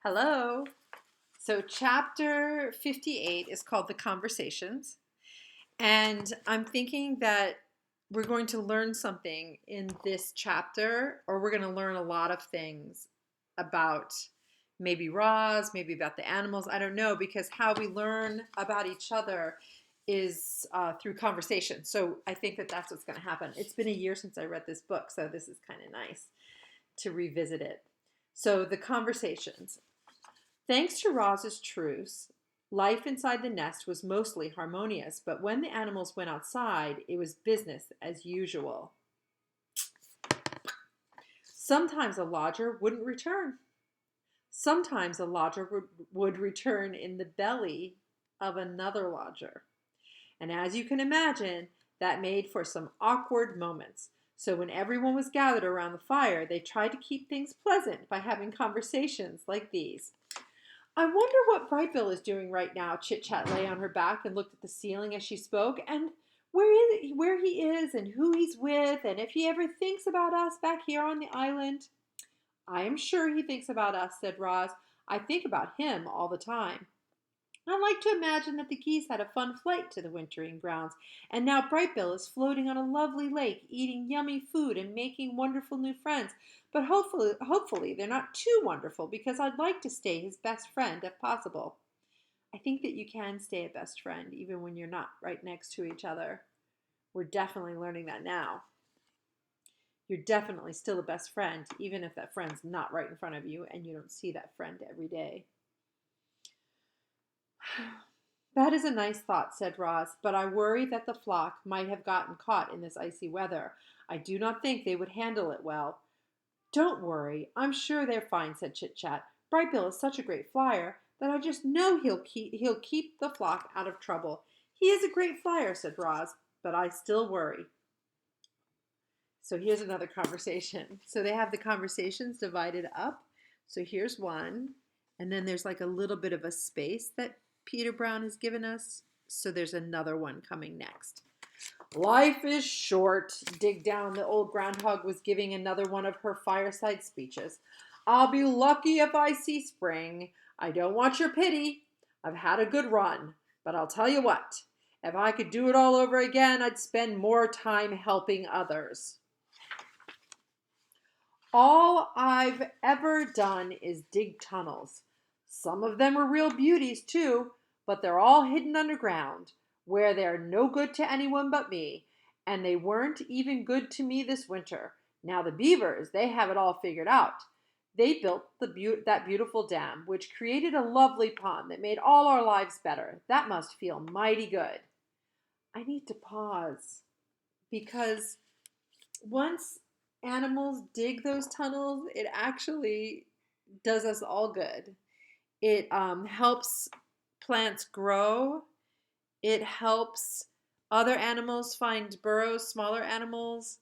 Hello. So, chapter 58 is called The Conversations. And I'm thinking that we're going to learn something in this chapter, or we're going to learn a lot of things about maybe Roz, maybe about the animals. I don't know, because how we learn about each other is through conversation. So, I think that that's what's going to happen. It's been a year since I read this book, so this is kind of nice to revisit it. So, the conversations. Thanks to Roz's truce, life inside the nest was mostly harmonious, but when the animals went outside, it was business as usual. Sometimes a lodger wouldn't return. Sometimes a lodger would return in the belly of another lodger. And as you can imagine, that made for some awkward moments. So when everyone was gathered around the fire, they tried to keep things pleasant by having conversations like these. I wonder what Brightbill is doing right now. Chit Chat lay on her back and looked at the ceiling as she spoke, and where he is, and who he's with, and if he ever thinks about us back here on the island. I am sure he thinks about us, said Roz. I think about him all the time. I like to imagine that the geese had a fun flight to the wintering grounds, and now Brightbill is floating on a lovely lake, eating yummy food and making wonderful new friends. But hopefully they're not too wonderful, because I'd like to stay his best friend if possible. I think that you can stay a best friend even when you're not right next to each other. We're definitely learning that now. You're definitely still a best friend, even if that friend's not right in front of you and you don't see that friend every day. That is a nice thought, said Roz, but I worry that the flock might have gotten caught in this icy weather. I do not think they would handle it well. Don't worry, I'm sure they're fine, said Chit Chat. Brightbill is such a great flyer that I just know he'll keep the flock out of trouble. He is a great flyer, said Roz, but I still worry. So here's another conversation. So they have the conversations divided up. So here's one, and then there's like a little bit of a space that Peter Brown has given us. So there's another one coming next. Life is short. Dig Down, the old groundhog, was giving another one of her fireside speeches. I'll be lucky if I see spring. I don't want your pity. I've had a good run. But I'll tell you what, if I could do it all over again, I'd spend more time helping others. All I've ever done is dig tunnels. Some of them are real beauties, too, but they're all hidden underground, where they're no good to anyone but me, and they weren't even good to me this winter. Now the beavers, they have it all figured out. They built that beautiful dam, which created a lovely pond that made all our lives better. That must feel mighty good. I need to pause because once animals dig those tunnels, it actually does us all good. It helps plants grow. It helps other animals find burrows, smaller animals.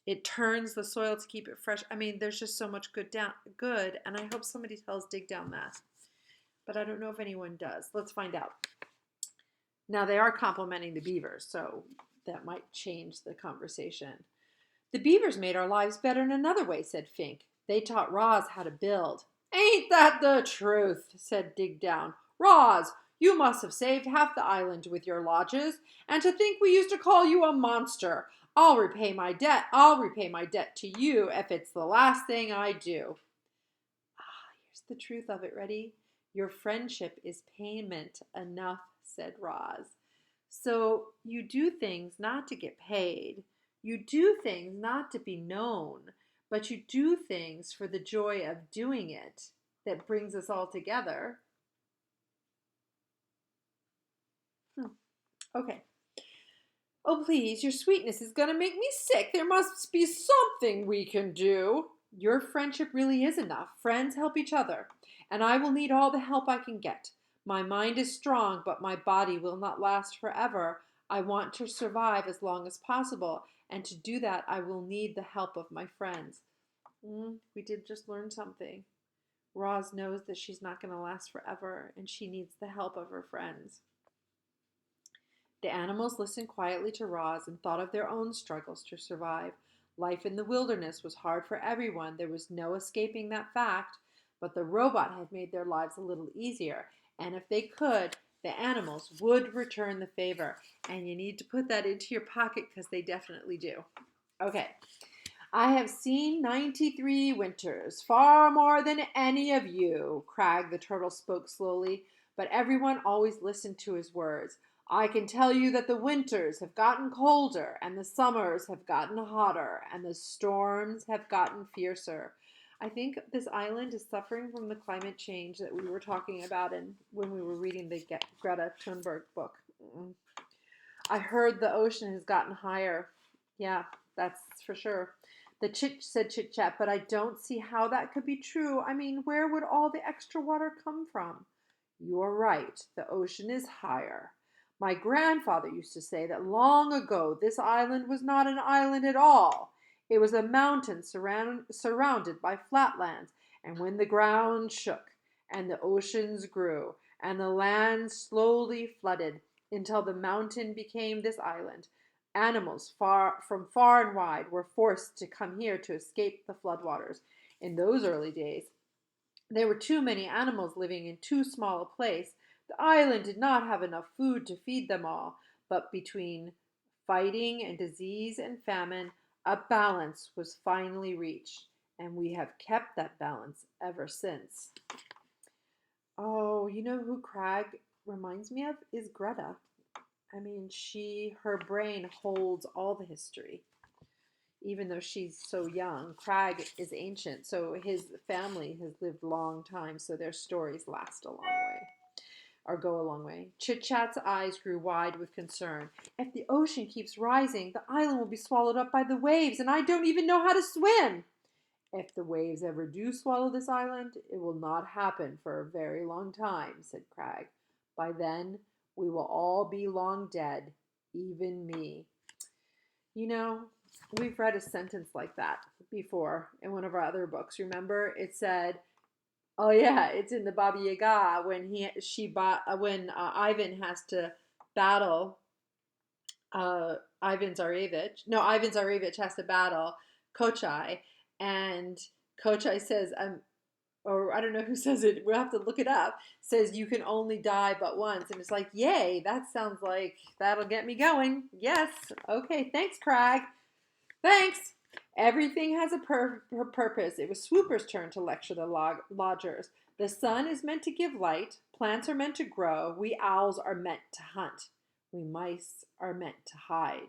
It turns the soil to keep it fresh. I mean, there's just so much good, and I hope somebody tells Dig Down that. But I don't know if anyone does. Let's find out. Now they are complimenting the beavers, so that might change the conversation. The beavers made our lives better in another way, said Fink. They taught Roz how to build. Ain't that the truth, said Dig Down. Roz, you must have saved half the island with your lodges, and to think we used to call you a monster. I'll repay my debt. I'll repay my debt to you if it's the last thing I do. Here's the truth of it. Ready? Your friendship is payment enough, said Roz. So you do things not to get paid. You do things not to be known, but you do things for the joy of doing it that brings us all together. Okay. Oh, please, your sweetness is going to make me sick. There must be something we can do. Your friendship really is enough. Friends help each other, and I will need all the help I can get. My mind is strong, but my body will not last forever. I want to survive as long as possible, and to do that, I will need the help of my friends. We did just learn something. Roz knows that she's not going to last forever, and she needs the help of her friends. The animals listened quietly to Roz and thought of their own struggles to survive. Life in the wilderness was hard for everyone. There was no escaping that fact. but the robot had made their lives a little easier, and if they could, the animals would return the favor. And you need to put that into your pocket because they definitely do. Okay. I have seen 93 winters, far more than any of you, Crag the turtle spoke slowly, but everyone always listened to his words. I can tell you that the winters have gotten colder, and the summers have gotten hotter, and the storms have gotten fiercer. I think this island is suffering from the climate change that we were talking about when we were reading the Greta Thunberg book. I heard the ocean has gotten higher. Yeah, that's for sure. The chit said Chit Chat, but I don't see how that could be true. I mean, where would all the extra water come from? You're right. The ocean is higher. My grandfather used to say that long ago this island was not an island at all. It was a mountain surrounded by flatlands. And when the ground shook and the oceans grew and the land slowly flooded until the mountain became this island, animals from far and wide were forced to come here to escape the floodwaters. In those early days, there were too many animals living in too small a place. The island did not have enough food to feed them all, but between fighting and disease and famine, a balance was finally reached, and we have kept that balance ever since. Oh, you know who Crag reminds me of? Is Greta. I mean, her brain holds all the history, even though she's so young. Crag is ancient, so his family has lived a long time, so their stories last a long way, or go a long way. Chit Chat's eyes grew wide with concern. If the ocean keeps rising, the island will be swallowed up by the waves, and I don't even know how to swim. If the waves ever do swallow this island, it will not happen for a very long time, said Crag. By then, we will all be long dead, even me. You know, we've read a sentence like that before in one of our other books. Remember, it said, "Oh yeah, it's in the Baba Yaga when Ivan has to battle Ivan Tsarevich. No, Ivan Tsarevich has to battle Kochai, and Kochai says, or I don't know who says it, we'll have to look it up, says you can only die but once. And it's like, yay, that sounds like that'll get me going. Yes. Okay, thanks, Crag. Thanks. Everything has a purpose. It was Swooper's turn to lecture the lodgers. The sun is meant to give light. Plants are meant to grow. We owls are meant to hunt. We mice are meant to hide.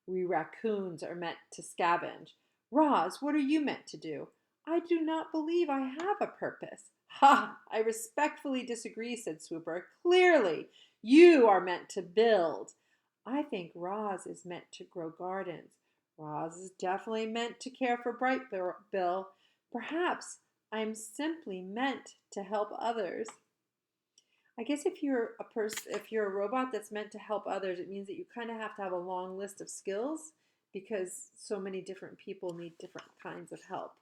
We raccoons are meant to scavenge. Roz, what are you meant to do? I do not believe I have a purpose. Ha! I respectfully disagree, said Swooper. Clearly, you are meant to build. I think Roz is meant to grow gardens. Roz is definitely meant to care for Bright Bill. Perhaps I'm simply meant to help others. I guess if you're a robot that's meant to help others, it means that you kind of have to have a long list of skills because so many different people need different kinds of help.